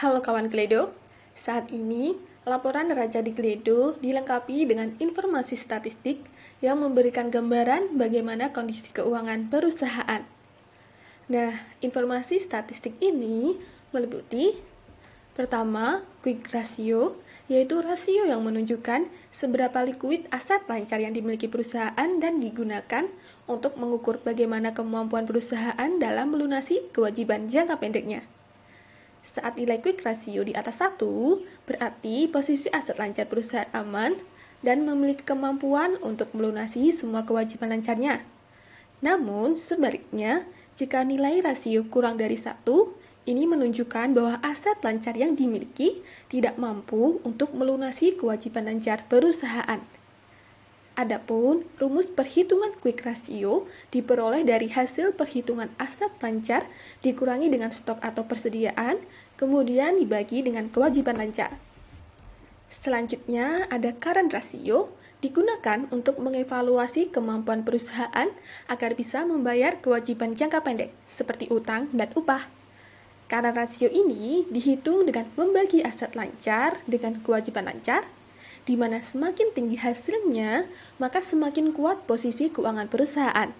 Halo kawan Kledo, saat ini laporan neraca di Kledo dilengkapi dengan informasi statistik yang memberikan gambaran bagaimana kondisi keuangan perusahaan. Nah, informasi statistik ini meliputi pertama, quick ratio, yaitu rasio yang menunjukkan seberapa liquid aset lancar yang dimiliki perusahaan dan digunakan untuk mengukur bagaimana kemampuan perusahaan dalam melunasi kewajiban jangka pendeknya. Saat nilai quick ratio di atas 1, berarti posisi aset lancar perusahaan aman dan memiliki kemampuan untuk melunasi semua kewajiban lancarnya. Namun, sebaliknya, jika nilai rasio kurang dari 1, ini menunjukkan bahwa aset lancar yang dimiliki tidak mampu untuk melunasi kewajiban lancar perusahaan. Adapun rumus perhitungan quick ratio diperoleh dari hasil perhitungan aset lancar dikurangi dengan stok atau persediaan, kemudian dibagi dengan kewajiban lancar. Selanjutnya ada current ratio, digunakan untuk mengevaluasi kemampuan perusahaan agar bisa membayar kewajiban jangka pendek seperti utang dan upah. Current ratio ini dihitung dengan membagi aset lancar dengan kewajiban lancar, di mana semakin tinggi hasilnya, maka semakin kuat posisi keuangan perusahaan.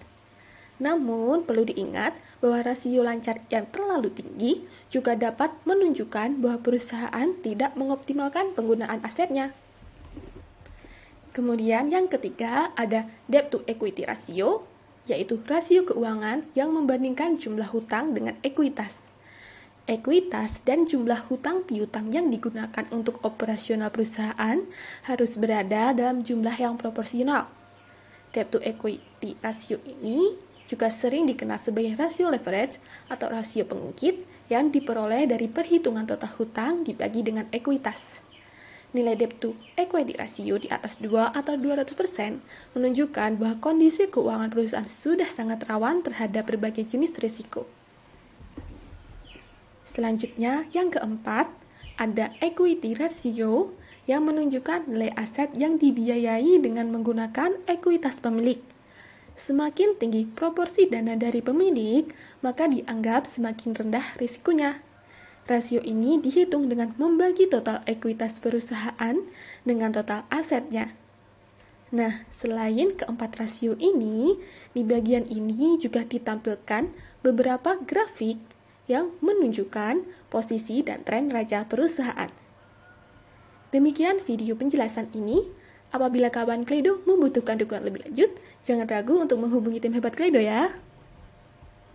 Namun, perlu diingat bahwa rasio lancar yang terlalu tinggi juga dapat menunjukkan bahwa perusahaan tidak mengoptimalkan penggunaan asetnya. Kemudian yang ketiga ada debt to equity ratio, yaitu rasio keuangan yang membandingkan jumlah hutang dengan ekuitas. Ekuitas dan jumlah hutang piutang yang digunakan untuk operasional perusahaan harus berada dalam jumlah yang proporsional. Debt to equity ratio ini juga sering dikenal sebagai rasio leverage atau rasio pengungkit yang diperoleh dari perhitungan total hutang dibagi dengan ekuitas. Nilai debt to equity ratio di atas 2 atau 200% menunjukkan bahwa kondisi keuangan perusahaan sudah sangat rawan terhadap berbagai jenis risiko. Selanjutnya, yang keempat, ada equity ratio yang menunjukkan nilai aset yang dibiayai dengan menggunakan ekuitas pemilik. Semakin tinggi proporsi dana dari pemilik, maka dianggap semakin rendah risikonya. Rasio ini dihitung dengan membagi total ekuitas perusahaan dengan total asetnya. Nah, selain keempat rasio ini, di bagian ini juga ditampilkan beberapa grafik yang menunjukkan posisi dan tren neraca perusahaan. Demikian video penjelasan ini. Apabila kawan Kledo membutuhkan dukungan lebih lanjut, jangan ragu untuk menghubungi tim hebat Kledo ya.